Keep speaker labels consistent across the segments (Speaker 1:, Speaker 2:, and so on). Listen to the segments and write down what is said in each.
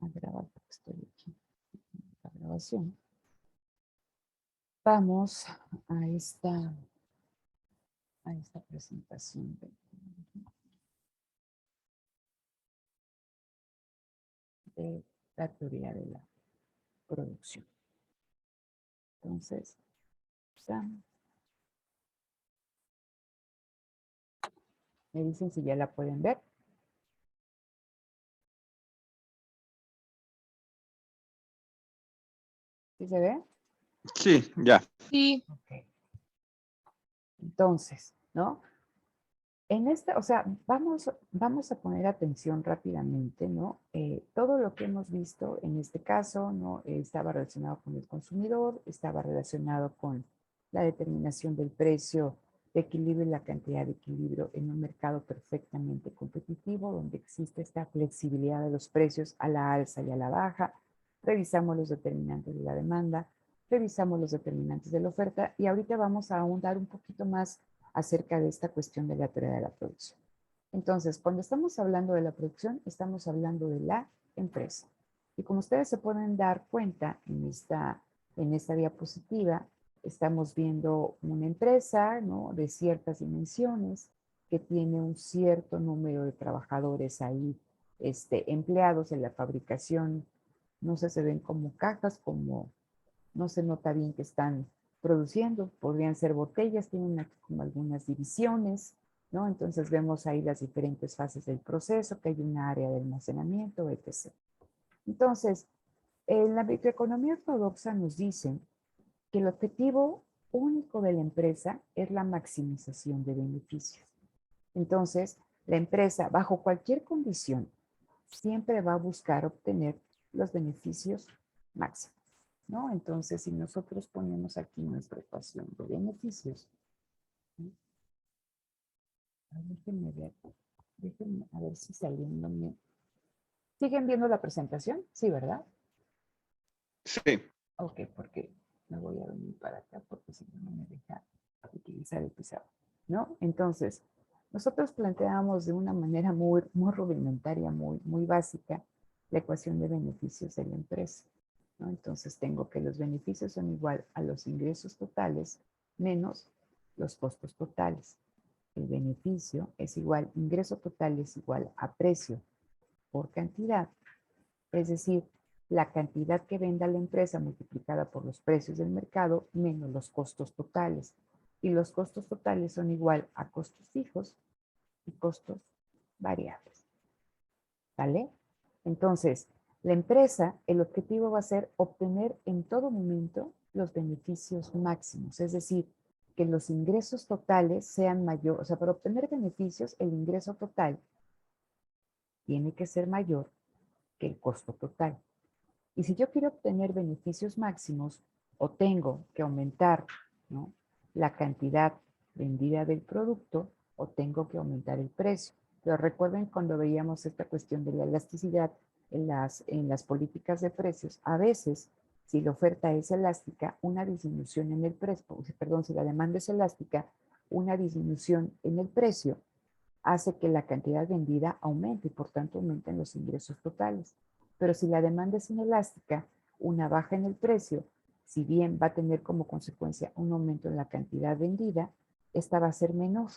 Speaker 1: a grabar porque estoy aquí en la grabación. Vamos a esta presentación de la teoría de la producción. Entonces, me dicen si ya la pueden ver. ¿Sí se ve?
Speaker 2: Sí, ya.
Speaker 3: Sí.
Speaker 1: Ok. Entonces, ¿no? En esta, o sea, vamos a poner atención rápidamente, ¿no? Todo lo que hemos visto en este caso, ¿no? Estaba relacionado con el consumidor, estaba relacionado con la determinación del precio de equilibrio y la cantidad de equilibrio en un mercado perfectamente competitivo, donde existe esta flexibilidad de los precios a la alza y a la baja. Revisamos los determinantes de la demanda, revisamos los determinantes de la oferta y ahorita vamos a ahondar un poquito más acerca de esta cuestión de la teoría de la producción. Entonces, cuando estamos hablando de la producción, estamos hablando de la empresa. Y como ustedes se pueden dar cuenta en esta diapositiva, estamos viendo una empresa, ¿no? De ciertas dimensiones que tiene un cierto número de trabajadores ahí empleados en la fabricación. No sé, se ven como cajas, como no se nota bien que están produciendo, podrían ser botellas, tienen aquí como algunas divisiones, ¿no? Entonces vemos ahí las diferentes fases del proceso, que hay una área de almacenamiento, etc. Entonces, en la microeconomía ortodoxa nos dicen que el objetivo único de la empresa es la maximización de beneficios. Entonces, la empresa, bajo cualquier condición, siempre va a buscar obtener los beneficios máximos, ¿no? Entonces, si nosotros ponemos aquí nuestra ecuación de beneficios, ¿no? Déjenme a ver si saliéndome. ¿Siguen viendo la presentación? Sí, ¿verdad?
Speaker 2: Sí.
Speaker 1: Ok, porque me voy a venir para acá porque si no, no me deja utilizar el pizarro, ¿no? Entonces, nosotros planteamos de una manera muy rudimentaria, muy básica, la ecuación de beneficios de la empresa, ¿no? Entonces, tengo que los beneficios son igual a los ingresos totales menos los costos totales. El beneficio es igual, ingreso total es igual a precio por cantidad, es decir, la cantidad que venda la empresa multiplicada por los precios del mercado menos los costos totales. Y los costos totales son igual a costos fijos y costos variables. ¿Vale? Entonces, la empresa, el objetivo va a ser obtener en todo momento los beneficios máximos, es decir, que los ingresos totales sean mayores, o sea, para obtener beneficios, el ingreso total tiene que ser mayor que el costo total. Y si yo quiero obtener beneficios máximos, o tengo que aumentar, ¿no?, la cantidad vendida del producto, o tengo que aumentar el precio. Pero recuerden cuando veíamos esta cuestión de la elasticidad en las políticas de precios, a veces, si la oferta es elástica, una disminución en el precio, perdón, si la demanda es elástica, una disminución en el precio hace que la cantidad vendida aumente y por tanto aumenten los ingresos totales. Pero si la demanda es inelástica, una baja en el precio, si bien va a tener como consecuencia un aumento en la cantidad vendida, esta va a ser menor,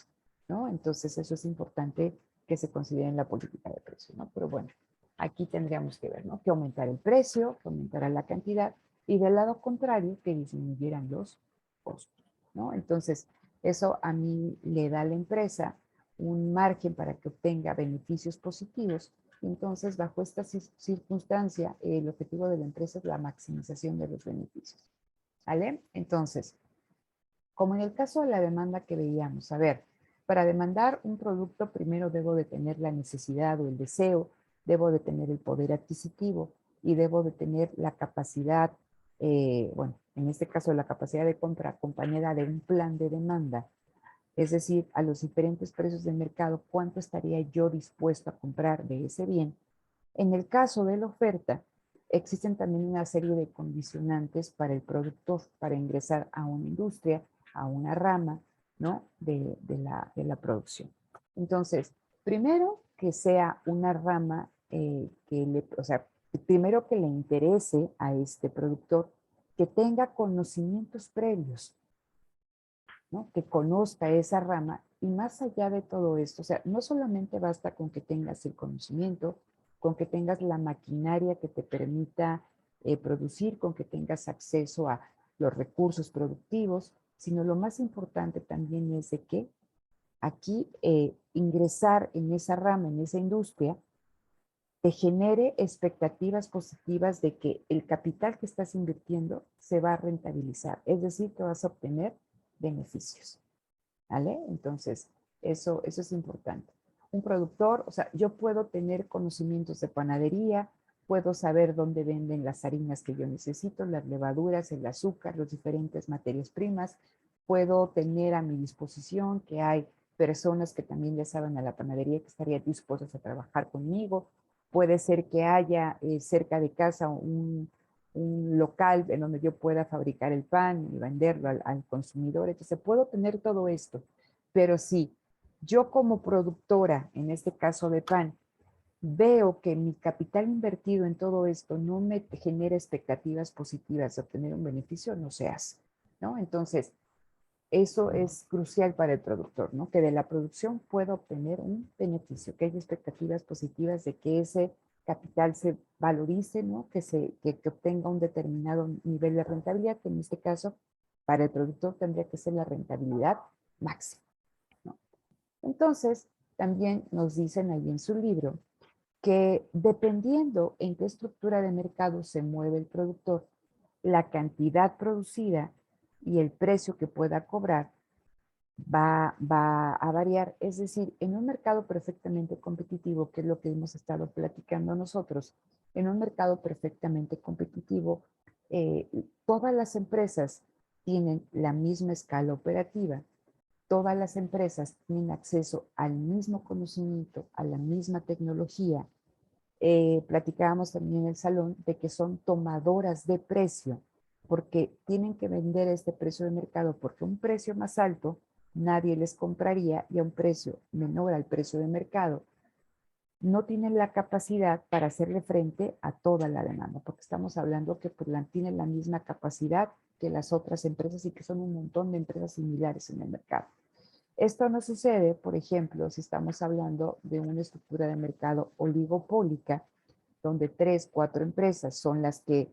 Speaker 1: ¿no? Entonces eso es importante que se considere en la política de precios, ¿no? Pero bueno, aquí tendríamos que ver, ¿no?, que aumentar el precio, que aumentara la cantidad y del lado contrario, que disminuyeran los costos, ¿no? Entonces, eso a mí le da a la empresa un margen para que obtenga beneficios positivos. Entonces, bajo esta circunstancia, el objetivo de la empresa es la maximización de los beneficios. ¿Vale? Entonces, como en el caso de la demanda que veíamos, a ver, para demandar un producto primero debo de tener la necesidad o el deseo, debo de tener el poder adquisitivo y debo de tener la capacidad, bueno, en este caso la capacidad de compra acompañada de un plan de demanda, es decir, a los diferentes precios del mercado, cuánto estaría yo dispuesto a comprar de ese bien. En el caso de la oferta, existen también una serie de condicionantes para el productor, para ingresar a una industria, a una rama, ¿no?, de la producción. Entonces, primero, que sea una rama o sea, primero que le interese a este productor que tenga conocimientos previos, ¿no? Que conozca esa rama y más allá de todo esto, o sea, no solamente basta con que tengas el conocimiento, con que tengas la maquinaria que te permita producir, con que tengas acceso a los recursos productivos, sino lo más importante también es de que aquí ingresar en esa rama, en esa industria, te genere expectativas positivas de que el capital que estás invirtiendo se va a rentabilizar, es decir, que vas a obtener beneficios, ¿vale? Entonces, eso es importante. Un productor, o sea, yo puedo tener conocimientos de panadería, puedo saber dónde venden las harinas que yo necesito, las levaduras, el azúcar, las diferentes materias primas, puedo tener a mi disposición que hay personas que también le saben a la panadería que estarían dispuestas a trabajar conmigo, puede ser que haya cerca de casa un local en donde yo pueda fabricar el pan y venderlo al consumidor. Entonces, puedo tener todo esto, pero si yo como productora, en este caso de pan, veo que mi capital invertido en todo esto no me genera expectativas positivas de obtener un beneficio, no se hace, ¿no? Entonces, eso es crucial para el productor, ¿no? Que de la producción pueda obtener un beneficio, que haya expectativas positivas de que ese capital se valorice, ¿no? Que obtenga un determinado nivel de rentabilidad, que en este caso, para el productor tendría que ser la rentabilidad máxima, ¿no? Entonces, también nos dicen ahí en su libro que dependiendo en qué estructura de mercado se mueve el productor, la cantidad producida y el precio que pueda cobrar va a variar. Es decir, en un mercado perfectamente competitivo, que es lo que hemos estado platicando nosotros, en un mercado perfectamente competitivo, todas las empresas tienen la misma escala operativa, todas las empresas tienen acceso al mismo conocimiento, a la misma tecnología. Platicábamos también en el salón de que son tomadoras de precio, porque tienen que vender este precio de mercado, porque un precio más alto nadie les compraría y a un precio menor al precio de mercado no tienen la capacidad para hacerle frente a toda la demanda, porque estamos hablando que pues, tienen la misma capacidad que las otras empresas y que son un montón de empresas similares en el mercado. Esto no sucede, por ejemplo, si estamos hablando de una estructura de mercado oligopólica, donde 3, 4 empresas son las que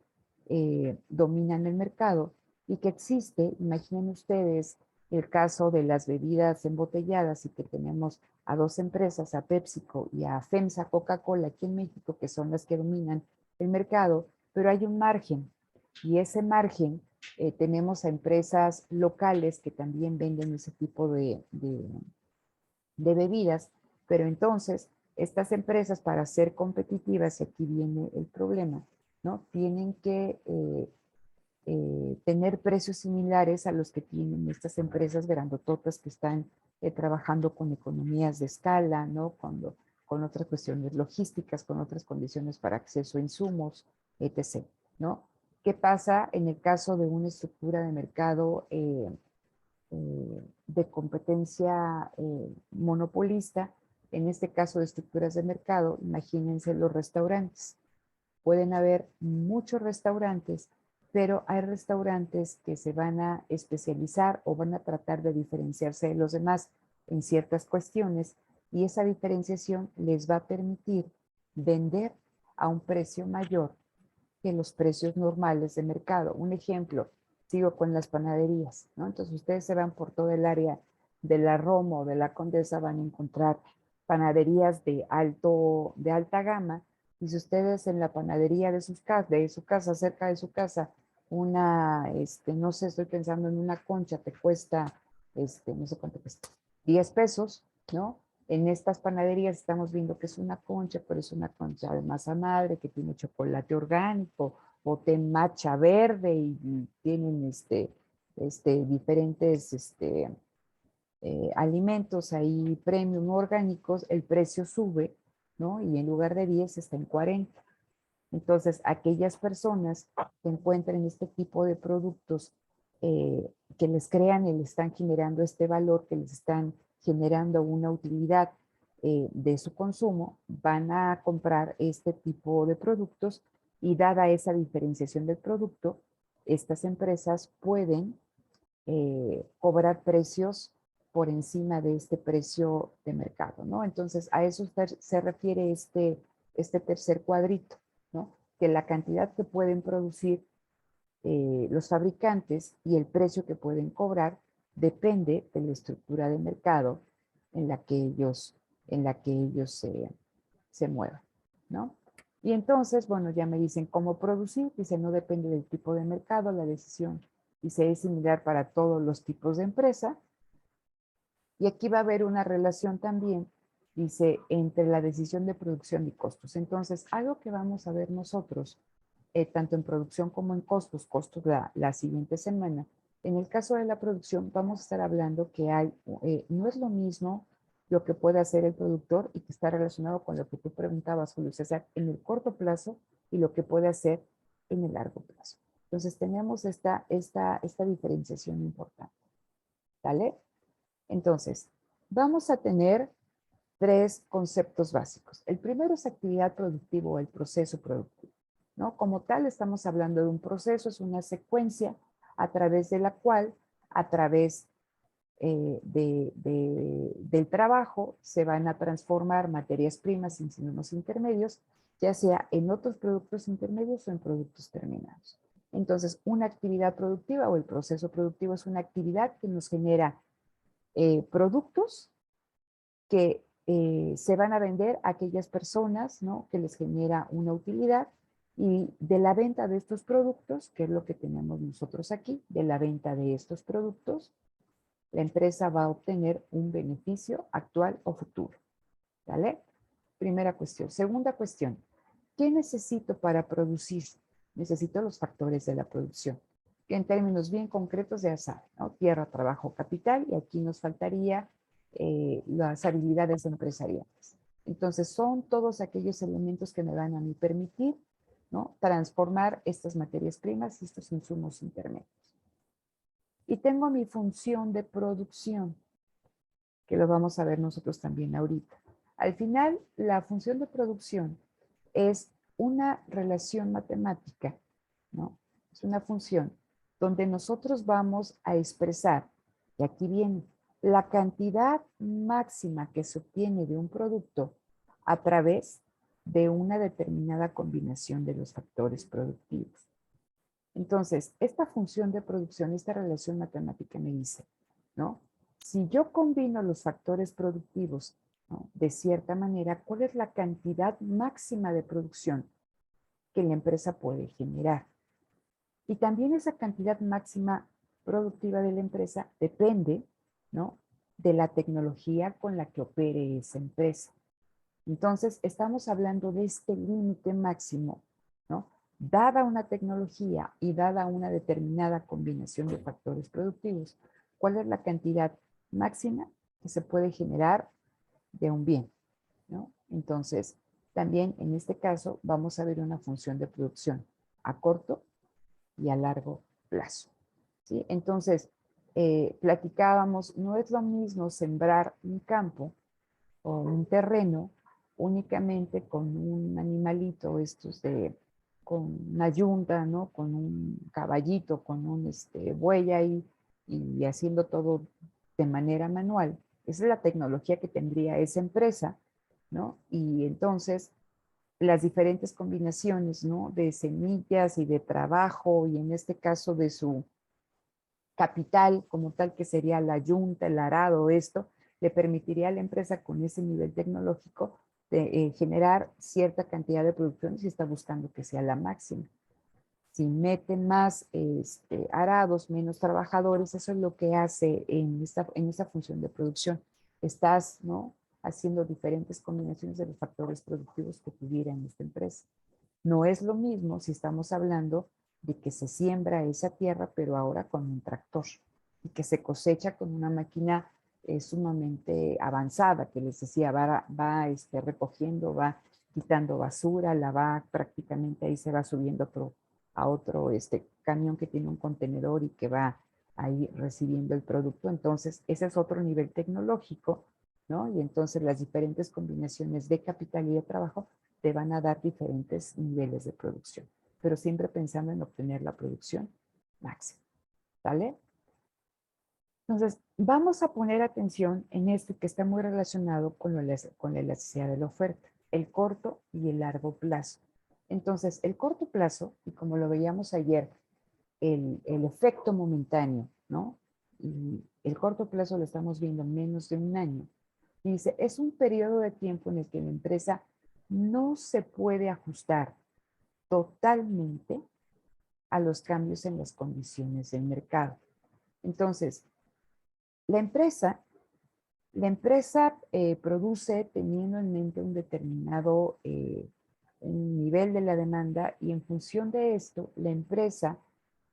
Speaker 1: dominan el mercado y que existe, imaginen ustedes el caso de las bebidas embotelladas y que tenemos a 2 empresas, a PepsiCo y a FEMSA Coca-Cola aquí en México, que son las que dominan el mercado, pero hay un margen y ese margen tenemos a empresas locales que también venden ese tipo de bebidas, pero entonces estas empresas para ser competitivas, y aquí viene el problema, ¿no? Tienen que tener precios similares a los que tienen estas empresas grandototas que están trabajando con economías de escala, ¿no? Con otras cuestiones logísticas, con otras condiciones para acceso a insumos, etc., ¿no? ¿Qué pasa en el caso de una estructura de mercado de competencia monopolista? En este caso de estructuras de mercado, imagínense los restaurantes. Pueden haber muchos restaurantes, pero hay restaurantes que se van a especializar o van a tratar de diferenciarse de los demás en ciertas cuestiones y esa diferenciación les va a permitir vender a un precio mayor que los precios normales de mercado. Un ejemplo, sigo con las panaderías, ¿no? Entonces ustedes se van por todo el área de la Roma o de la Condesa, van a encontrar panaderías de alta gama, y si ustedes en la panadería de su casa, cerca de su casa, no sé, estoy pensando en una concha, te cuesta, no sé cuánto cuesta, 10 pesos, ¿no? En estas panaderías estamos viendo que es una concha, pero es una concha de masa madre que tiene chocolate orgánico o té matcha verde y tienen diferentes alimentos ahí premium orgánicos, el precio sube, ¿no? Y en lugar de 10 está en 40. Entonces, aquellas personas que encuentren este tipo de productos que les crean y les están generando este valor, que les están generando una utilidad de su consumo van a comprar este tipo de productos y dada esa diferenciación del producto, estas empresas pueden cobrar precios por encima de este precio de mercado, ¿no? Entonces, a eso se refiere este tercer cuadrito, ¿no? Que la cantidad que pueden producir los fabricantes y el precio que pueden cobrar depende de la estructura de mercado en la que ellos se muevan, ¿no? Y entonces, bueno, ya me dicen cómo producir, dice no depende del tipo de mercado, la decisión dice es similar para todos los tipos de empresa. Y aquí va a haber una relación también, dice, entre la decisión de producción y costos. Entonces, algo que vamos a ver nosotros, tanto en producción como en costos, la siguiente semana. En el caso de la producción, vamos a estar hablando que no es lo mismo lo que puede hacer el productor y que está relacionado con lo que tú preguntabas, Julio César, en el corto plazo y lo que puede hacer en el largo plazo. Entonces, tenemos esta diferenciación importante. ¿Vale? Entonces, vamos a tener tres conceptos básicos. El primero es actividad productiva o el proceso productivo, ¿no? Como tal, estamos hablando de un proceso, es una secuencia a través de la cual, a través del trabajo, se van a transformar materias primas en insumos intermedios, ya sea en otros productos intermedios o en productos terminados. Entonces, una actividad productiva o el proceso productivo es una actividad que nos genera productos que se van a vender a aquellas personas, ¿no? Que les genera una utilidad y de la venta de estos productos, que es lo que tenemos nosotros aquí, de la venta de estos productos, la empresa va a obtener un beneficio actual o futuro. ¿Vale? Primera cuestión. Segunda cuestión. ¿Qué necesito para producir? Necesito los factores de la producción, que en términos bien concretos ya saben, ¿no? Tierra, trabajo, capital, y aquí nos faltaría las habilidades empresariales. Entonces, son todos aquellos elementos que me van a mí permitir, ¿no? Transformar estas materias primas y estos insumos intermedios. Y tengo mi función de producción, que lo vamos a ver nosotros también ahorita. Al final, la función de producción es una relación matemática, ¿no? Es una función donde nosotros vamos a expresar, y aquí viene, la cantidad máxima que se obtiene de un producto a través de una determinada combinación de los factores productivos. Entonces, esta función de producción, esta relación matemática me dice, ¿no? Si yo combino los factores productivos, ¿no? De cierta manera, ¿cuál es la cantidad máxima de producción que la empresa puede generar? Y también esa cantidad máxima productiva de la empresa depende, ¿no? De la tecnología con la que opere esa empresa. Entonces, estamos hablando de este límite máximo, ¿no? Dada una tecnología y dada una determinada combinación de factores productivos, ¿cuál es la cantidad máxima que se puede generar de un bien, ¿no? Entonces, también en este caso vamos a ver una función de producción a corto y a largo plazo, ¿sí? Entonces, platicábamos, no es lo mismo sembrar un campo o un terreno únicamente con un animalito, con una yunta, ¿no? Con un caballito, con un buey ahí y haciendo todo de manera manual. Esa es la tecnología que tendría esa empresa, ¿no? Y entonces las diferentes combinaciones, ¿no? De semillas y de trabajo y en este caso de su capital como tal que sería la yunta, el arado, esto, le permitiría a la empresa con ese nivel tecnológico de generar cierta cantidad de producción si está buscando que sea la máxima. Si meten más arados, menos trabajadores, eso es lo que hace en esta función de producción. Estás, ¿no? Haciendo diferentes combinaciones de los factores productivos que tuviera en esta empresa. No es lo mismo si estamos hablando de que se siembra esa tierra, pero ahora con un tractor, y que se cosecha con una máquina sumamente avanzada, que les decía, va recogiendo, va quitando basura, la va prácticamente ahí se va subiendo a otro camión que tiene un contenedor y que va ahí recibiendo el producto. Entonces, ese es otro nivel tecnológico ¿no? Y entonces las diferentes combinaciones de capital y de trabajo te van a dar diferentes niveles de producción, pero siempre pensando en obtener la producción máxima, ¿vale? Entonces, vamos a poner atención en esto que está muy relacionado con la elasticidad de la oferta, el corto y el largo plazo. Entonces, el corto plazo, y como lo veíamos ayer, el efecto momentáneo, ¿no? Y el corto plazo lo estamos viendo menos de un año. Y dice, es un periodo de tiempo en el que la empresa no se puede ajustar totalmente a los cambios en las condiciones del mercado. Entonces, la empresa, produce teniendo en mente un determinado un nivel de la demanda y en función de esto, la empresa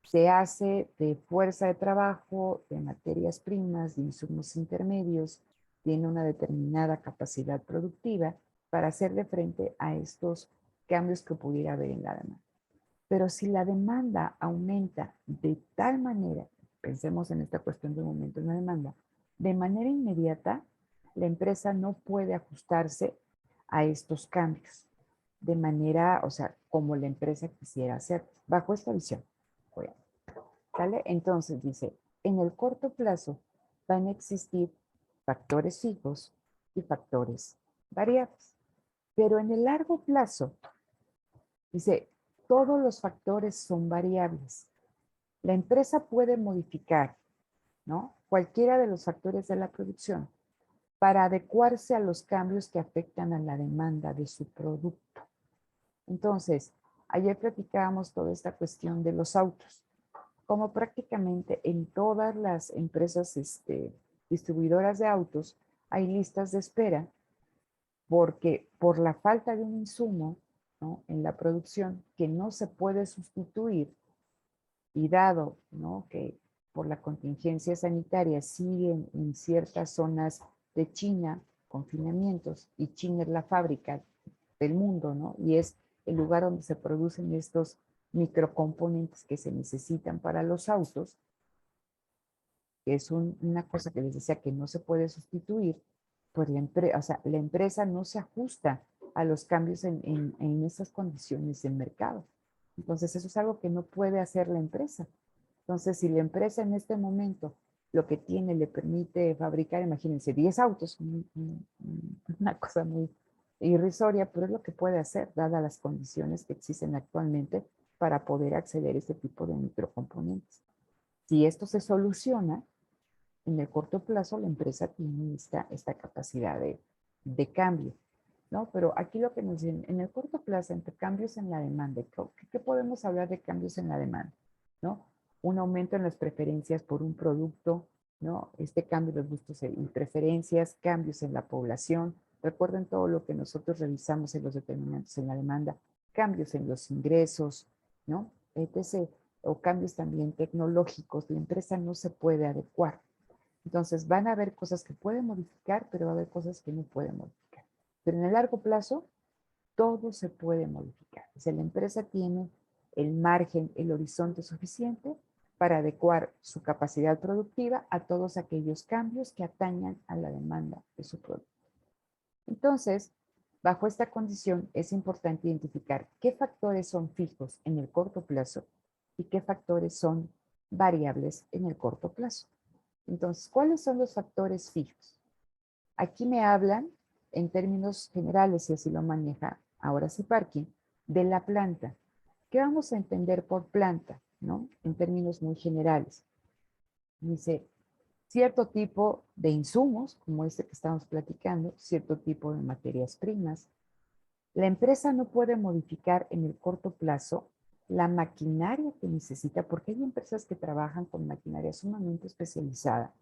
Speaker 1: se hace de fuerza de trabajo, de materias primas, de insumos intermedios, tiene una determinada capacidad productiva para hacerle frente a estos cambios que pudiera haber en la demanda. Pero si la demanda aumenta de tal manera, pensemos en esta cuestión de aumento en la demanda, de manera inmediata, la empresa no puede ajustarse a estos cambios de manera, o sea, como la empresa quisiera hacer, bajo esta visión. ¿Vale? Entonces dice, en el corto plazo van a existir factores fijos y factores variables, pero en el largo plazo, dice, todos los factores son variables. La empresa puede modificar, ¿no? Cualquiera de los factores de la producción para adecuarse a los cambios que afectan a la demanda de su producto. Entonces, ayer platicábamos toda esta cuestión de los autos. Como prácticamente en todas las empresas distribuidoras de autos hay listas de espera porque por la falta de un insumo, ¿no?, en la producción que no se puede sustituir y dado, ¿no?, que por la contingencia sanitaria siguen en ciertas zonas de China confinamientos y China es la fábrica del mundo, ¿no? Y es el lugar donde se producen estos microcomponentes que se necesitan para los autos, que es una cosa que les decía que no se puede sustituir, pues la empresa no se ajusta a los cambios en esas condiciones de mercado. Entonces, eso es algo que no puede hacer la empresa. Entonces, si la empresa en este momento lo que tiene le permite fabricar, imagínense, 10 autos, una cosa muy irrisoria, pero es lo que puede hacer, dadas las condiciones que existen actualmente para poder acceder a este tipo de microcomponentes. Si esto se soluciona, en el corto plazo la empresa tiene esta capacidad de cambio, ¿no? Pero aquí lo que nos dicen, en el corto plazo, entre cambios en la demanda, ¿qué podemos hablar de cambios en la demanda? ¿No? Un aumento en las preferencias por un producto, ¿no? Este cambio de gustos y preferencias, cambios en la población. Recuerden todo lo que nosotros revisamos en los determinantes en la demanda, cambios en los ingresos, ¿no? Etc. O cambios también tecnológicos. La empresa no se puede adecuar. Entonces van a haber cosas que pueden modificar, pero va a haber cosas que no pueden modificar. Pero en el largo plazo, todo se puede modificar. O sea, la empresa tiene el margen, el horizonte suficiente para adecuar su capacidad productiva a todos aquellos cambios que atañan a la demanda de su producto. Entonces, bajo esta condición es importante identificar qué factores son fijos en el corto plazo y qué factores son variables en el corto plazo. Entonces, ¿cuáles son los factores fijos? Aquí me hablan en términos generales, y así lo maneja ahora sí Parkin, de la planta. ¿Qué vamos a entender por planta? ¿No? En términos muy generales. Dice, cierto tipo de insumos, como este que estamos platicando, cierto tipo de materias primas. La empresa no puede modificar en el corto plazo la maquinaria que necesita, porque hay empresas que trabajan con maquinaria sumamente especializada.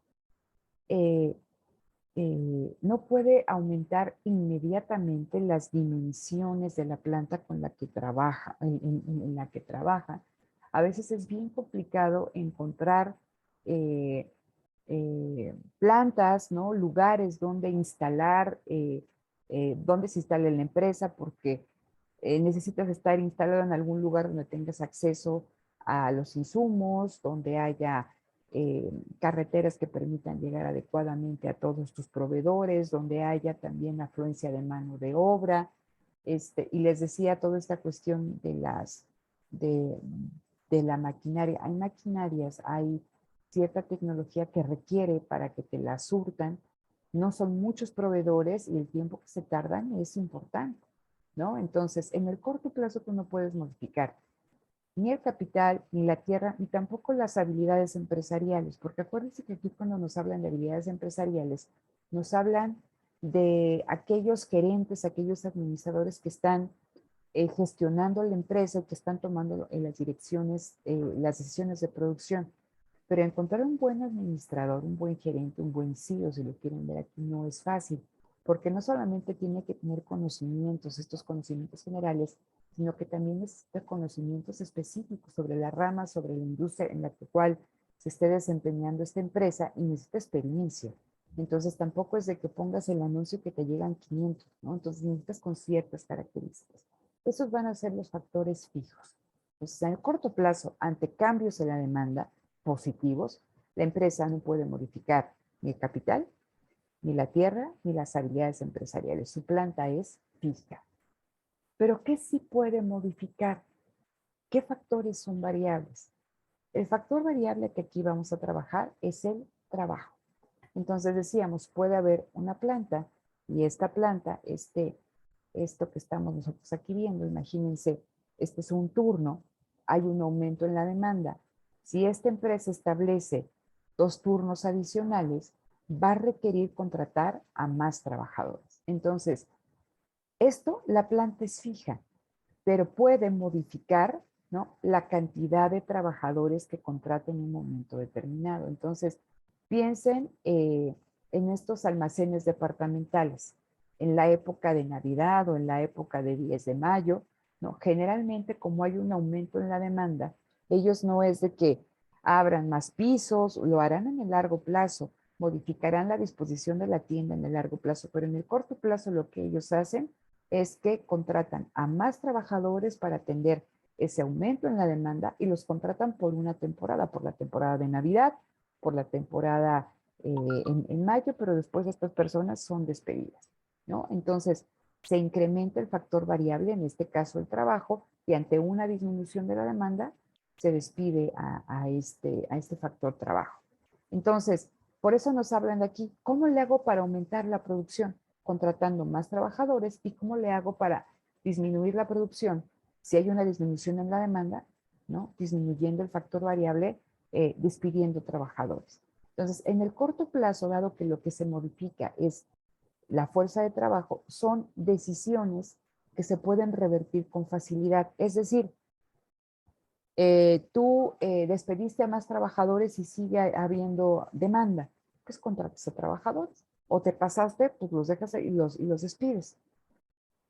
Speaker 1: No puede aumentar inmediatamente las dimensiones de la planta con la que trabaja, en la que trabaja. A veces es bien complicado encontrar plantas, ¿no? Lugares donde instalar, donde se instale la empresa, porque necesitas estar instalado en algún lugar donde tengas acceso a los insumos, donde haya carreteras que permitan llegar adecuadamente a todos tus proveedores, donde haya también afluencia de mano de obra. Y les decía toda esta cuestión de, de la maquinaria. Hay maquinarias, hay cierta tecnología que requiere para que te la surtan. No son muchos proveedores y el tiempo que se tardan es importante, ¿no? Entonces, en el corto plazo tú no puedes modificar ni el capital, ni la tierra, ni tampoco las habilidades empresariales, porque acuérdense que aquí cuando nos hablan de habilidades empresariales, nos hablan de aquellos gerentes, aquellos administradores que están gestionando la empresa, que están tomando las direcciones, las decisiones de producción. Pero encontrar un buen administrador, un buen gerente, un buen CEO, si lo quieren ver aquí, no es fácil, porque no solamente tiene que tener conocimientos, estos conocimientos generales, sino que también necesita conocimientos específicos sobre la rama, sobre la industria en la cual se esté desempeñando esta empresa y necesita experiencia. Entonces tampoco es de que pongas el anuncio que te llegan 500, ¿no? Entonces necesitas con ciertas características. Esos van a ser los factores fijos. Entonces, en el corto plazo, ante cambios en la demanda positivos, la empresa no puede modificar ni el capital, ni la tierra, ni las habilidades empresariales. Su planta es fija. Pero ¿qué sí puede modificar? ¿Qué factores son variables? El factor variable que aquí vamos a trabajar es el trabajo. Entonces decíamos, puede haber una planta y esta planta, esto que estamos nosotros aquí viendo, imagínense, este es un turno, hay un aumento en la demanda. Si esta empresa establece 2 turnos adicionales, va a requerir contratar a más trabajadores. Entonces, esto, la planta es fija, pero puede modificar, ¿no?, la cantidad de trabajadores que contraten en un momento determinado. Entonces, piensen en estos almacenes departamentales, en la época de Navidad o en la época de 10 de mayo, ¿no? Generalmente, como hay un aumento en la demanda, ellos no es de que abran más pisos, lo harán en el largo plazo, modificarán la disposición de la tienda en el largo plazo, pero en el corto plazo lo que ellos hacen es que contratan a más trabajadores para atender ese aumento en la demanda y los contratan por una temporada, por la temporada de Navidad, por la temporada en mayo, pero después estas personas son despedidas, ¿no? Entonces, se incrementa el factor variable, en este caso el trabajo, y ante una disminución de la demanda, se despide a este factor trabajo. Entonces, por eso nos hablan de aquí, ¿cómo le hago para aumentar la producción? Contratando más trabajadores. ¿Y cómo le hago para disminuir la producción si hay una disminución en la demanda? ¿No? Disminuyendo el factor variable, despidiendo trabajadores. Entonces, en el corto plazo, dado que lo que se modifica es la fuerza de trabajo, son decisiones que se pueden revertir con facilidad. Es decir, tú despediste a más trabajadores y sigue habiendo demanda, pues contratas a trabajadores. O te pasaste, pues los dejas y los despides.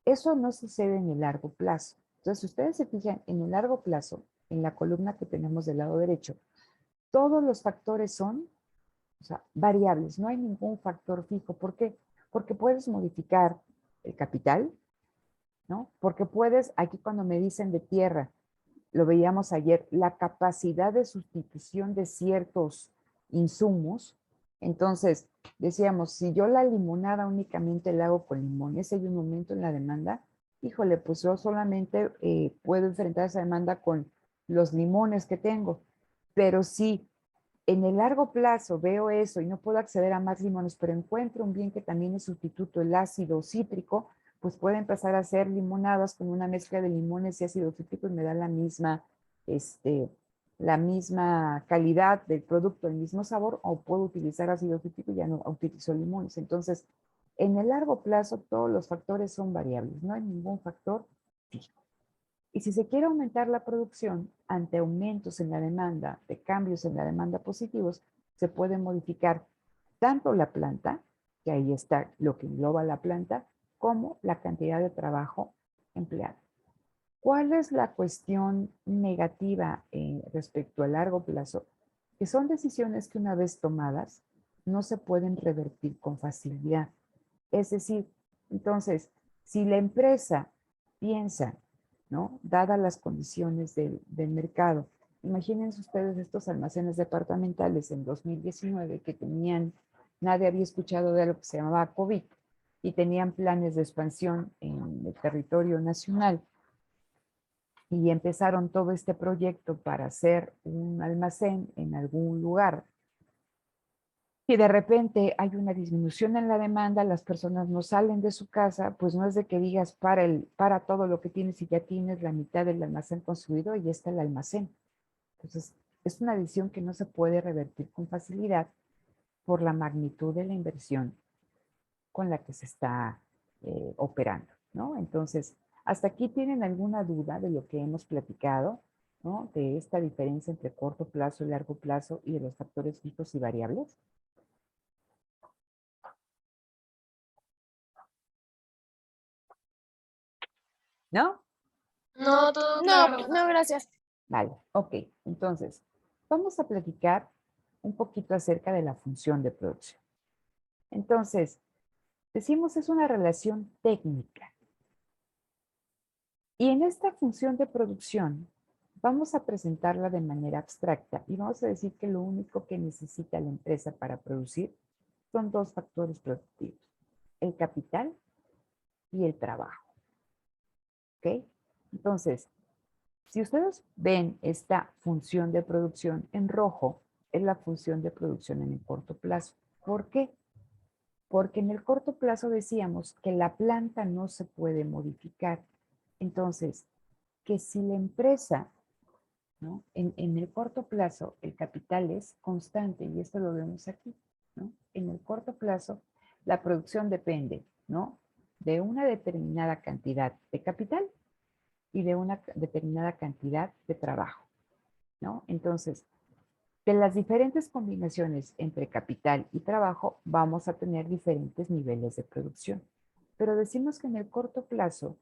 Speaker 1: Eso no sucede en el largo plazo. Entonces, si ustedes se fijan en el largo plazo, en la columna que tenemos del lado derecho, todos los factores son, o sea, variables. No hay ningún factor fijo. ¿Por qué? Porque puedes modificar el capital, ¿no? Porque puedes, aquí cuando me dicen de tierra, lo veíamos ayer, la capacidad de sustitución de ciertos insumos. Entonces, decíamos, si yo la limonada únicamente la hago con limones, hay un momento en la demanda, híjole, pues yo solamente puedo enfrentar esa demanda con los limones que tengo. Pero si en el largo plazo veo eso y no puedo acceder a más limones, pero encuentro un bien que también es sustituto, el ácido cítrico, pues puedo empezar a hacer limonadas con una mezcla de limones y ácido cítrico y me da la misma calidad del producto, el mismo sabor, o puedo utilizar ácido cítrico y ya no utilizo limones. Entonces, en el largo plazo todos los factores son variables, no hay ningún factor fijo. Y si se quiere aumentar la producción ante aumentos en la demanda, de cambios en la demanda positivos, se puede modificar tanto la planta, que ahí está lo que engloba la planta, como la cantidad de trabajo empleado. ¿Cuál es la cuestión negativa respecto a largo plazo? Que son decisiones que una vez tomadas no se pueden revertir con facilidad. Es decir, entonces, si la empresa piensa, ¿no?, dadas las condiciones del mercado, imagínense ustedes estos almacenes departamentales en 2019 que tenían, nadie había escuchado de algo que se llamaba COVID y tenían planes de expansión en el territorio nacional y empezaron todo este proyecto para hacer un almacén en algún lugar. Y de repente hay una disminución en la demanda, las personas no salen de su casa, pues no es de que digas para todo lo que tienes y ya tienes la mitad del almacén construido y ya está el almacén. Entonces, es una decisión que no se puede revertir con facilidad por la magnitud de la inversión con la que se está operando, ¿no? Entonces, ¿hasta aquí tienen alguna duda de lo que hemos platicado, ¿no? De esta diferencia entre corto plazo y largo plazo y de los factores fijos y variables? ¿No?
Speaker 3: No, todo claro.
Speaker 4: No, gracias.
Speaker 1: Vale, ok. Entonces, vamos a platicar un poquito acerca de la función de producción. Entonces, decimos es una relación técnica. Y en esta función de producción, vamos a presentarla de manera abstracta y vamos a decir que lo único que necesita la empresa para producir son dos factores productivos, el capital y el trabajo. ¿Ok? Entonces, si ustedes ven esta función de producción en rojo, es la función de producción en el corto plazo. ¿Por qué? Porque en el corto plazo decíamos que la planta no se puede modificar. Entonces, que si la empresa, ¿no? En el corto plazo, el capital es constante y esto lo vemos aquí, ¿no? En el corto plazo, la producción depende, ¿no? De una determinada cantidad de capital y de una determinada cantidad de trabajo, ¿no? Entonces, de las diferentes combinaciones entre capital y trabajo, vamos a tener diferentes niveles de producción. Pero decimos que en el corto plazo,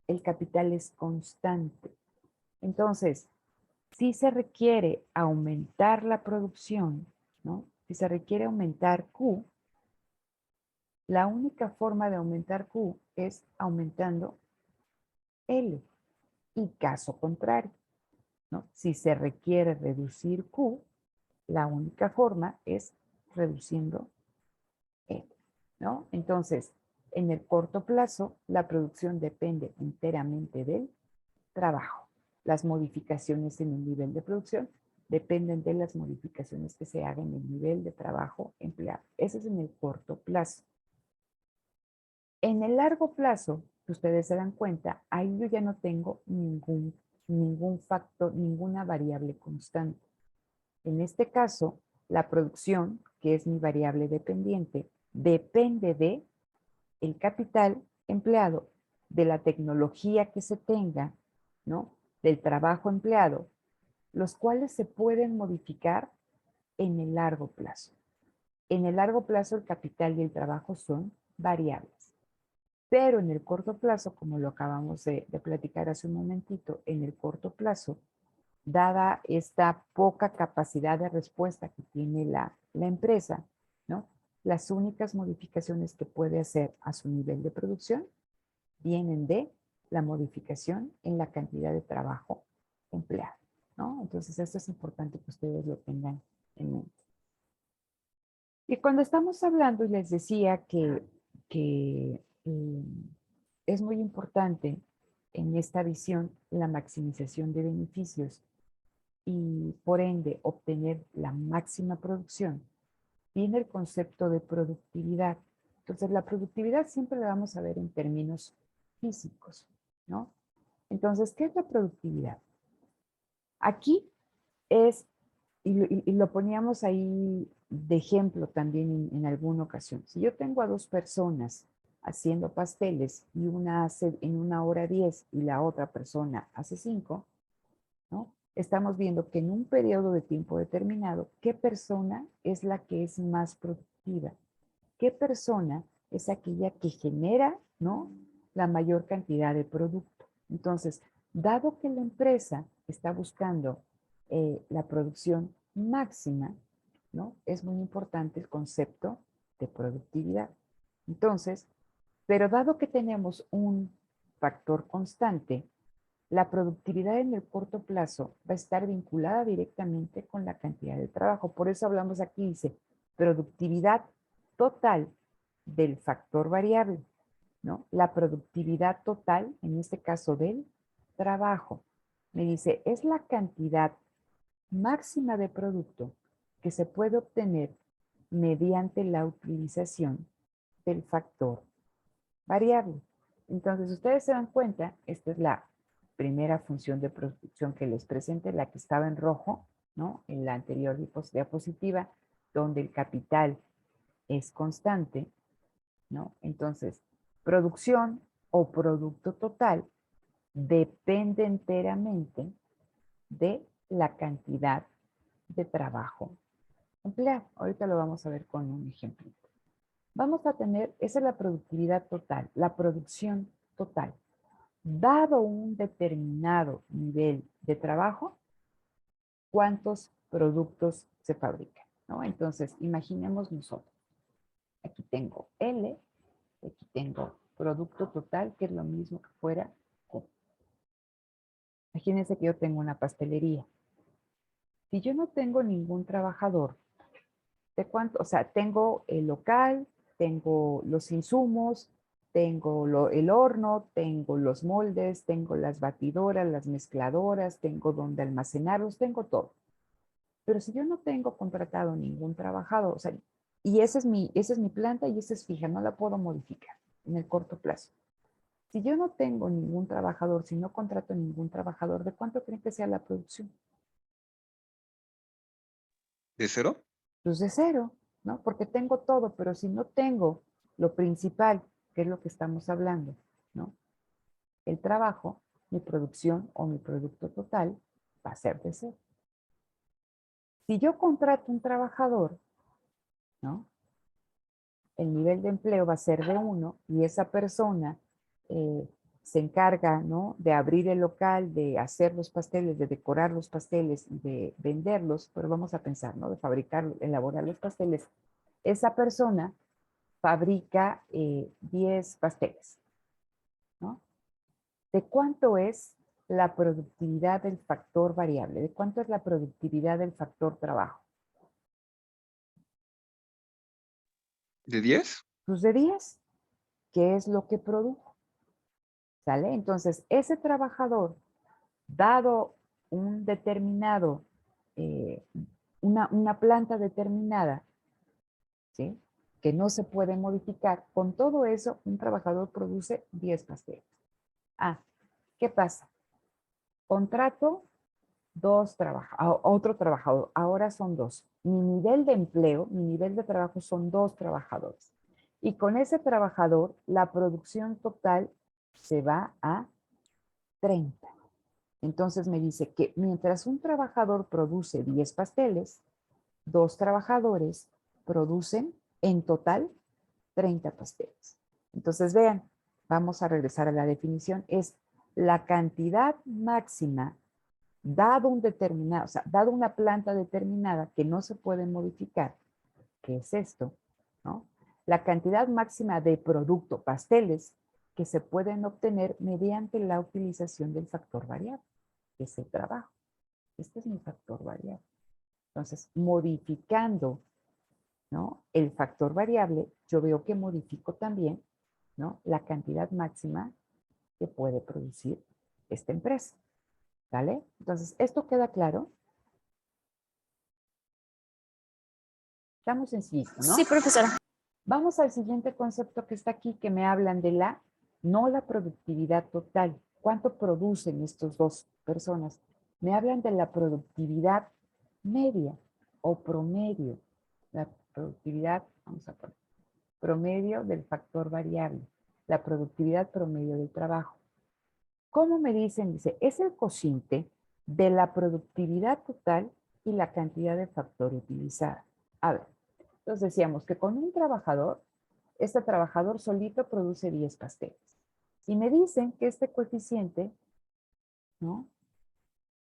Speaker 1: el capital es constante. Entonces, si se requiere aumentar la producción, ¿no? Si se requiere aumentar Q, la única forma de aumentar Q es aumentando L. Y caso contrario, ¿no? Si se requiere reducir Q, la única forma es reduciendo L, ¿no? Entonces, en el corto plazo, la producción depende enteramente del trabajo. Las modificaciones en el nivel de producción dependen de las modificaciones que se hagan en el nivel de trabajo empleado. Eso es en el corto plazo. En el largo plazo, que ustedes se dan cuenta, ahí yo ya no tengo ningún factor, ninguna variable constante. En este caso, la producción, que es mi variable dependiente, depende de el capital empleado, de la tecnología que se tenga, ¿no? Del trabajo empleado, los cuales se pueden modificar en el largo plazo. En el largo plazo, el capital y el trabajo son variables. Pero en el corto plazo, como lo acabamos de platicar hace un momentito, en el corto plazo, dada esta poca capacidad de respuesta que tiene la empresa, ¿no? Las únicas modificaciones que puede hacer a su nivel de producción vienen de la modificación en la cantidad de trabajo empleado, ¿no? Entonces, esto es importante que ustedes lo tengan en mente. Y cuando estamos hablando, y les decía que es muy importante en esta visión la maximización de beneficios y por ende obtener la máxima producción, viene el concepto de productividad. Entonces, la productividad siempre la vamos a ver en términos físicos, ¿no? Entonces, ¿qué es la productividad? Aquí es, y lo poníamos ahí de ejemplo también en alguna ocasión. Si yo tengo a dos personas haciendo pasteles y una hace en 1 hora 10 y la otra persona hace 5, ¿no? Estamos viendo que en un periodo de tiempo determinado, ¿qué persona es la que es más productiva? ¿Qué persona es aquella que genera, ¿no? La mayor cantidad de producto? Entonces, dado que la empresa está buscando la producción máxima, ¿no? Es muy importante el concepto de productividad. Entonces, pero dado que tenemos un factor constante, La productividad en el corto plazo va a estar vinculada directamente con la cantidad de trabajo. Por eso hablamos aquí, dice, productividad total del factor variable, ¿no? La productividad total, en este caso del trabajo. Me dice, es la cantidad máxima de producto que se puede obtener mediante la utilización del factor variable. Entonces, ustedes se dan cuenta, esta es la primera función de producción que les presenté, la que estaba en rojo, ¿no? En la anterior diapositiva, donde el capital es constante, ¿no? Entonces, producción o producto total depende enteramente de la cantidad de trabajo empleado. Ahorita lo vamos a ver con un ejemplo. Vamos a tener, esa es la productividad total, la producción total. Dado un determinado nivel de trabajo, ¿cuántos productos se fabrican? ¿No? Entonces, imaginemos nosotros. Aquí tengo L, aquí tengo producto total, que es lo mismo que fuera Q. Imagínense que yo tengo una pastelería. Si yo no tengo ningún trabajador, ¿de cuánto? O sea, tengo el local, tengo los insumos, tengo el horno, tengo los moldes, tengo las batidoras, las mezcladoras, tengo donde almacenarlos, tengo todo. Pero si yo no tengo contratado ningún trabajador, o sea, y esa es mi planta y esa es fija, no la puedo modificar en el corto plazo. Si yo no tengo ningún trabajador, si no contrato ningún trabajador, ¿de cuánto creen que sea la producción?
Speaker 2: ¿De cero?
Speaker 1: Pues de cero, ¿no? Porque tengo todo, pero si no tengo lo principal, que es lo que estamos hablando, ¿no? El trabajo, mi producción o mi producto total va a ser de cero. Si yo contrato un trabajador, ¿no? El nivel de empleo va a ser de 1 y esa persona se encarga, ¿no? De abrir el local, de hacer los pasteles, de decorar los pasteles, de venderlos, pero vamos a pensar, ¿no? De fabricar, elaborar los pasteles. Esa persona fabrica 10 pasteles, ¿no? ¿De cuánto es la productividad del factor variable? ¿De cuánto es la productividad del factor trabajo?
Speaker 2: ¿De 10?
Speaker 1: Pues de 10, ¿qué es lo que produjo? ¿Sale? Entonces, ese trabajador, dado un determinado, eh, una planta determinada, ¿sí? Que no se puede modificar, con todo eso, un trabajador produce 10 pasteles. Ah, ¿qué pasa? Contrato otro trabajador, ahora son 2. Mi nivel de empleo, mi nivel de trabajo son 2 trabajadores. Y con ese trabajador, la producción total se va a 30. Entonces me dice que mientras un trabajador produce 10 pasteles, 2 trabajadores producen en total 30 pasteles. Entonces vean, vamos a regresar a la definición, es la cantidad máxima dado un determinado, o sea, dado una planta determinada que no se puede modificar, que es esto, ¿no? La cantidad máxima de producto, pasteles, que se pueden obtener mediante la utilización del factor variable, que es el trabajo. Este es mi factor variable. Entonces, modificando, ¿no? El factor variable, yo veo que modifico también, ¿no? La cantidad máxima que puede producir esta empresa. ¿Vale? Entonces, ¿esto queda claro? Estamos sencillito, ¿no?
Speaker 3: Sí, profesora.
Speaker 1: Vamos al siguiente concepto que está aquí, que me hablan de no la productividad total. ¿Cuánto producen estos dos personas? Me hablan de la productividad media o promedio. La productividad, vamos a poner, promedio del factor variable. La productividad promedio del trabajo. ¿Cómo me dicen? Dice, es el cociente de la productividad total y la cantidad de factor utilizada. A ver, entonces decíamos que con un trabajador, este trabajador solito produce 10 pasteles. Y me dicen que este coeficiente, ¿no?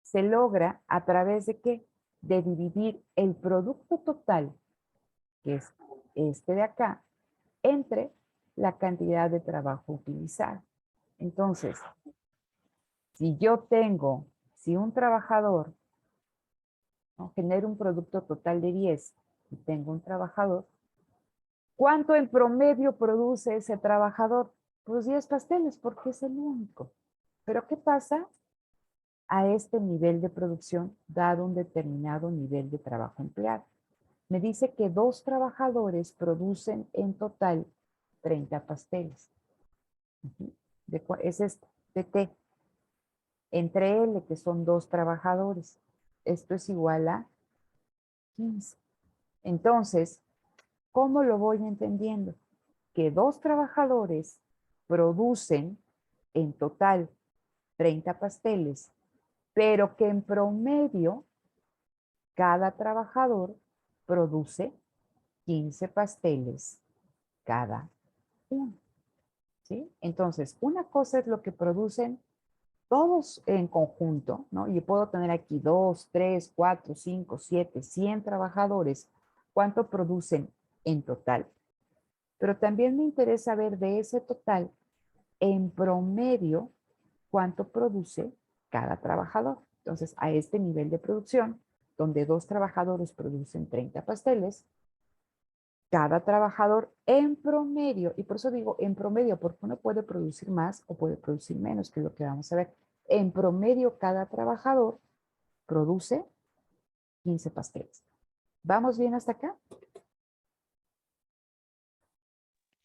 Speaker 1: Se logra a través de ¿qué? De dividir el producto total, que es este de acá, entre la cantidad de trabajo utilizado. Entonces, Si un trabajador, ¿no?, genera un producto total de 10 y tengo un trabajador, ¿cuánto en promedio produce ese trabajador? Pues 10 pasteles, porque es el único. Pero ¿qué pasa a este nivel de producción dado un determinado nivel de trabajo empleado? Me dice que 2 trabajadores producen en total 30 pasteles. Es este, de T. Entre L, que son 2 trabajadores. Esto es igual a 15. Entonces, ¿cómo lo voy entendiendo? Que 2 trabajadores producen en total 30 pasteles, pero que en promedio cada trabajador produce 15 pasteles cada uno, ¿sí? Entonces, una cosa es lo que producen todos en conjunto, ¿no? Y puedo tener aquí 2, 3, 4, 5, 7, 100 trabajadores, cuánto producen en total. Pero también me interesa ver de ese total, en promedio, cuánto produce cada trabajador. Entonces, a este nivel de producción, donde 2 trabajadores producen 30 pasteles, cada trabajador en promedio, y por eso digo en promedio, porque uno puede producir más o puede producir menos, que es lo que vamos a ver. En promedio, cada trabajador produce 15 pasteles. ¿Vamos bien hasta acá?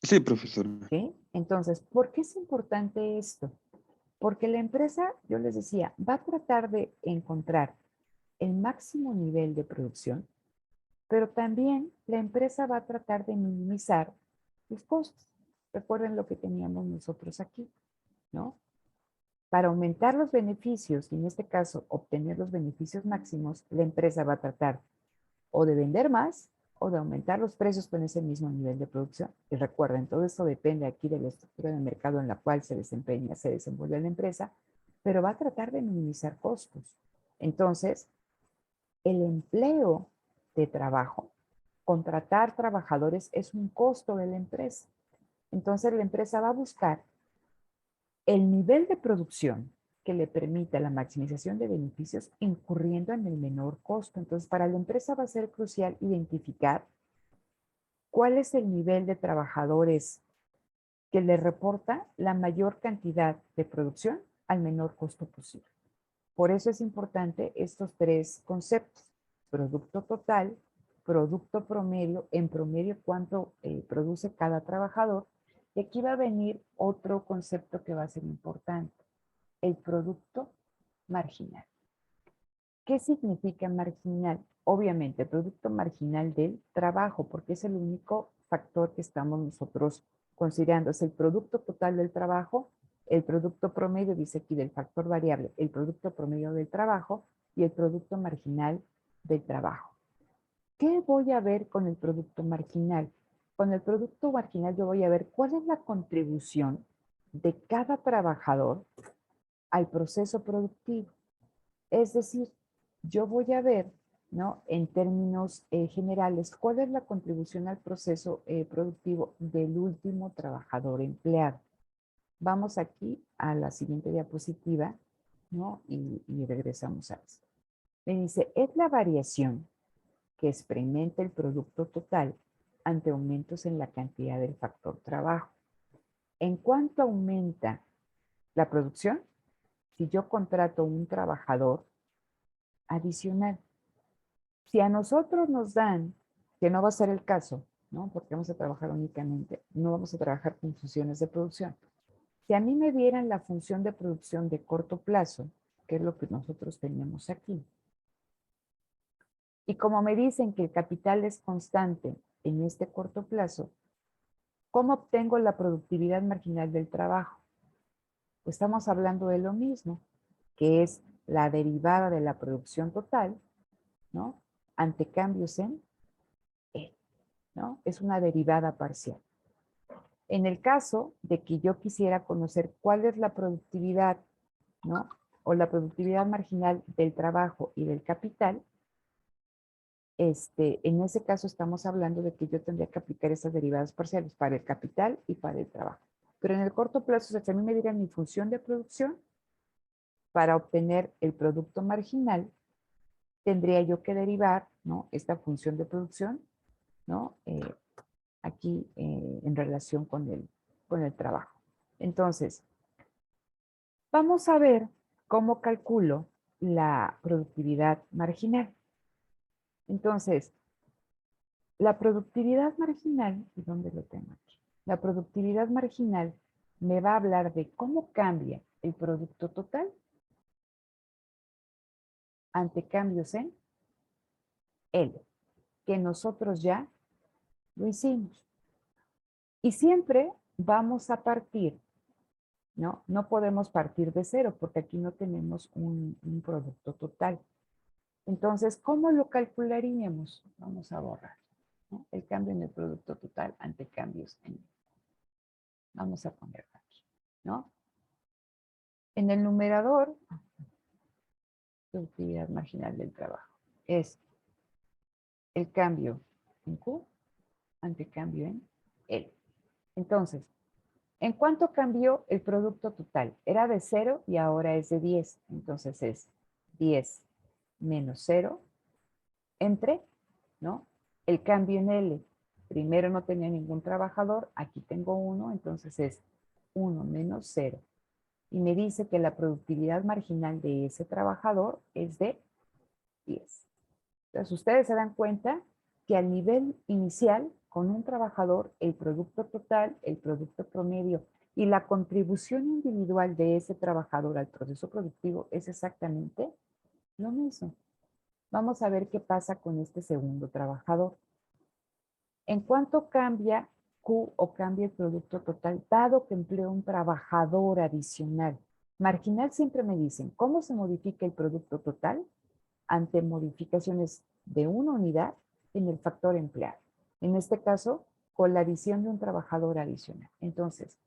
Speaker 2: Sí, profesora.
Speaker 1: ¿Sí? Entonces, ¿por qué es importante esto? Porque la empresa, yo les decía, va a tratar de encontrar el máximo nivel de producción, pero también la empresa va a tratar de minimizar los costos. Recuerden lo que teníamos nosotros aquí, ¿no? Para aumentar los beneficios, y en este caso obtener los beneficios máximos, la empresa va a tratar o de vender más o de aumentar los precios con ese mismo nivel de producción. Y recuerden, todo esto depende aquí de la estructura de mercado en la cual se desenvuelve la empresa, pero va a tratar de minimizar costos. Entonces, el empleo de trabajo, contratar trabajadores es un costo de la empresa. Entonces, la empresa va a buscar el nivel de producción que le permita la maximización de beneficios incurriendo en el menor costo. Entonces, para la empresa va a ser crucial identificar cuál es el nivel de trabajadores que le reporta la mayor cantidad de producción al menor costo posible. Por eso es importante estos 3 conceptos: producto total, producto promedio, en promedio cuánto produce cada trabajador. Y aquí va a venir otro concepto que va a ser importante: el producto marginal. ¿Qué significa marginal? Obviamente, el producto marginal del trabajo, porque es el único factor que estamos nosotros considerando. Es el producto total del trabajo, el producto promedio, dice aquí, del factor variable, el producto promedio del trabajo y el producto marginal del trabajo. ¿Qué voy a ver con el producto marginal? Con el producto marginal yo voy a ver cuál es la contribución de cada trabajador al proceso productivo. Es decir, yo voy a ver, ¿no?, en términos generales, cuál es la contribución al proceso productivo del último trabajador empleado. Vamos aquí a la siguiente diapositiva, ¿no? Y regresamos a esto. Me dice, es la variación que experimenta el producto total ante aumentos en la cantidad del factor trabajo. ¿En cuánto aumenta la producción? Si yo contrato un trabajador adicional. Si a nosotros nos dan, que no va a ser el caso, ¿no?, porque vamos a trabajar únicamente, no vamos a trabajar con funciones de producción. Si a mí me dieran la función de producción de corto plazo, que es lo que nosotros tenemos aquí, y como me dicen que el capital es constante en este corto plazo, ¿cómo obtengo la productividad marginal del trabajo? Pues estamos hablando de lo mismo, que es la derivada de la producción total, ¿no?, ante cambios en E, ¿no? Es una derivada parcial. En el caso de que yo quisiera conocer cuál es la productividad, ¿no?, o la productividad marginal del trabajo y del capital, en ese caso estamos hablando de que yo tendría que aplicar esas derivadas parciales para el capital y para el trabajo. Pero en el corto plazo, si a mí me dieran mi función de producción, para obtener el producto marginal, tendría yo que derivar, ¿no?, esta función de producción, ¿no?, aquí en relación con el trabajo. Entonces, vamos a ver cómo calculo la productividad marginal. Entonces, la productividad marginal, ¿y dónde lo tengo aquí? La productividad marginal me va a hablar de cómo cambia el producto total ante cambios en L, que nosotros ya lo hicimos. Y siempre vamos a partir, ¿no? No podemos partir de cero porque aquí no tenemos un producto total. Entonces, ¿cómo lo calcularíamos? Vamos a borrar, ¿no?, el cambio en el producto total ante cambios en. Vamos a ponerlo aquí, ¿no? En el numerador, productividad marginal del trabajo, es el cambio en Q ante cambio en L. Entonces, ¿en cuánto cambió el producto total? Era de 0 y ahora es de 10. Entonces es 10 menos 0 entre, ¿no?, el cambio en L. Primero no tenía ningún trabajador, aquí tengo 1, entonces es 1 menos 0. Y me dice que la productividad marginal de ese trabajador es de 10. Entonces, ustedes se dan cuenta que al nivel inicial, con un trabajador, el producto total, el producto promedio y la contribución individual de ese trabajador al proceso productivo es exactamente lo mismo. Vamos a ver qué pasa con este segundo trabajador. ¿En cuánto cambia Q o cambia el producto total, dado que empleo un trabajador adicional? Marginal siempre me dicen, ¿cómo se modifica el producto total ante modificaciones de una unidad en el factor empleado? En este caso, con la adición de un trabajador adicional. Entonces,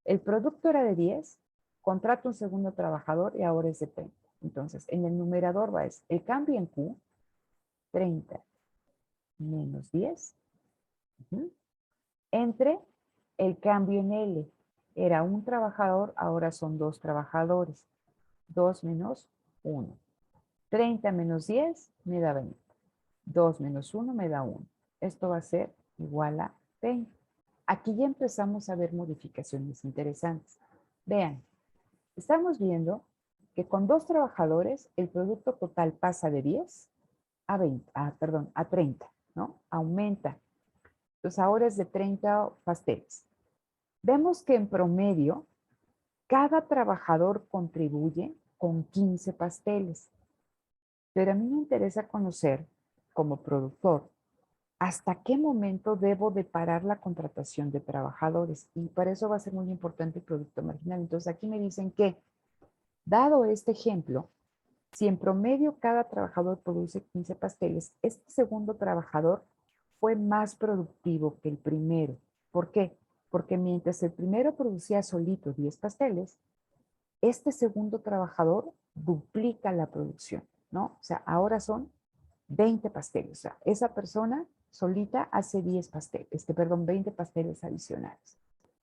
Speaker 1: el producto era de 10, contrato un segundo trabajador y ahora es de 30. Entonces, en el numerador va el cambio en Q, 30 menos 10, entre el cambio en L. Era un trabajador, ahora son 2 trabajadores. 2 menos 1. 30 menos 10 me da 20. 2 menos 1 me da 1. Esto va a ser igual a 20. Aquí ya empezamos a ver modificaciones interesantes. Vean, estamos viendo que con 2 trabajadores el producto total pasa de 10 a 20, a 30, ¿no? Aumenta. Entonces ahora es de 30 pasteles. Vemos que en promedio cada trabajador contribuye con 15 pasteles. Pero a mí me interesa conocer, como productor, hasta qué momento debo de parar la contratación de trabajadores. Y para eso va a ser muy importante el producto marginal. Entonces aquí me dicen que, dado este ejemplo, si en promedio cada trabajador produce 15 pasteles, este segundo trabajador fue más productivo que el primero. ¿Por qué? Porque mientras el primero producía solito 10 pasteles, este segundo trabajador duplica la producción, ¿no? O sea, ahora son 20 pasteles. O sea, esa persona solita hace 10 pasteles, 20 pasteles adicionales.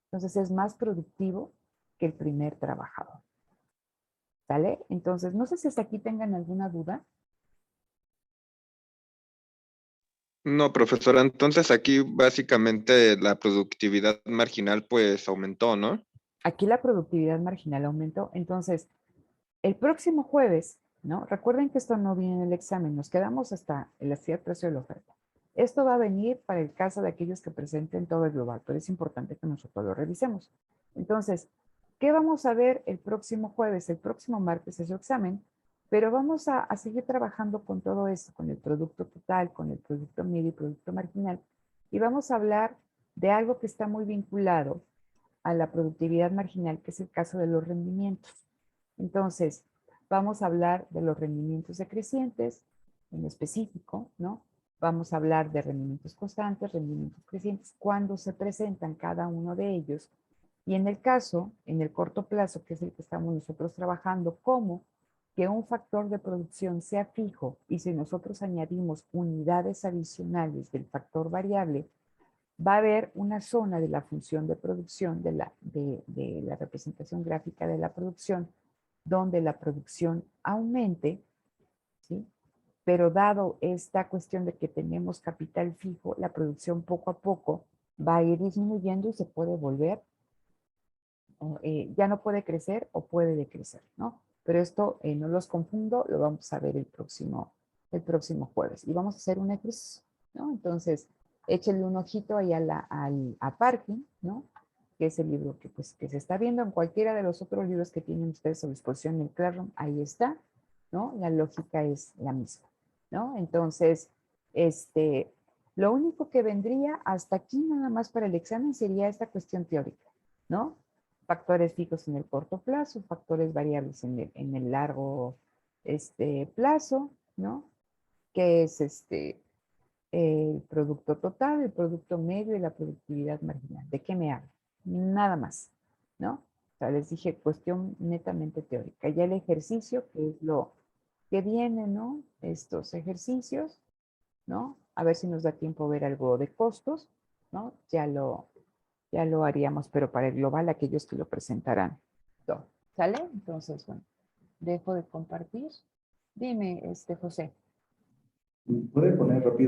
Speaker 1: Entonces es más productivo que el primer trabajador. ¿Sale? Entonces, no sé si hasta aquí tengan alguna duda.
Speaker 2: No, profesora, entonces aquí básicamente la productividad marginal pues aumentó, ¿no?
Speaker 1: Aquí la productividad marginal aumentó. Entonces, el próximo jueves, ¿no? Recuerden que esto no viene en el examen, nos quedamos hasta el precio de la oferta. Esto va a venir para el caso de aquellos que presenten todo el global, pero es importante que nosotros lo revisemos. Entonces, ¿qué vamos a ver el próximo jueves? El próximo martes es su examen, pero vamos a seguir trabajando con todo esto, con el producto total, con el producto medio y producto marginal, y vamos a hablar de algo que está muy vinculado a la productividad marginal, que es el caso de los rendimientos. Entonces, vamos a hablar de los rendimientos decrecientes en específico, ¿no? Vamos a hablar de rendimientos constantes, rendimientos crecientes, cuando se presentan cada uno de ellos. Y en el caso, en el corto plazo, que es el que estamos nosotros trabajando, como que un factor de producción sea fijo y si nosotros añadimos unidades adicionales del factor variable, va a haber una zona de la función de producción, de la representación gráfica de la producción, donde la producción aumente, ¿sí? Pero dado esta cuestión de que tenemos capital fijo, la producción poco a poco va a ir disminuyendo y se puede volver, ya no puede crecer o puede decrecer, ¿no? Pero esto no los confundo, lo vamos a ver el próximo jueves. Y vamos a hacer un ejercicio, ¿no? Entonces, échenle un ojito ahí a Parking, ¿no? Que es el libro que, pues, que se está viendo en cualquiera de los otros libros que tienen ustedes a disposición en el Classroom, ahí está, ¿no? La lógica es la misma, ¿no? Entonces, lo único que vendría hasta aquí nada más para el examen sería esta cuestión teórica, ¿no? Factores fijos en el corto plazo, factores variables en el largo plazo, ¿no? Que es el producto total, el producto medio y la productividad marginal. ¿De qué me hablo? Nada más, ¿no? O sea, les dije cuestión netamente teórica. Ya el ejercicio, que es lo que viene, ¿no? Estos ejercicios, ¿no? A ver si nos da tiempo a ver algo de costos, ¿no? Ya lo haríamos, pero para el global, aquellos que lo presentarán todo. ¿Sale? Entonces, bueno, dejo de compartir. Dime, José.
Speaker 4: ¿Puede poner rápido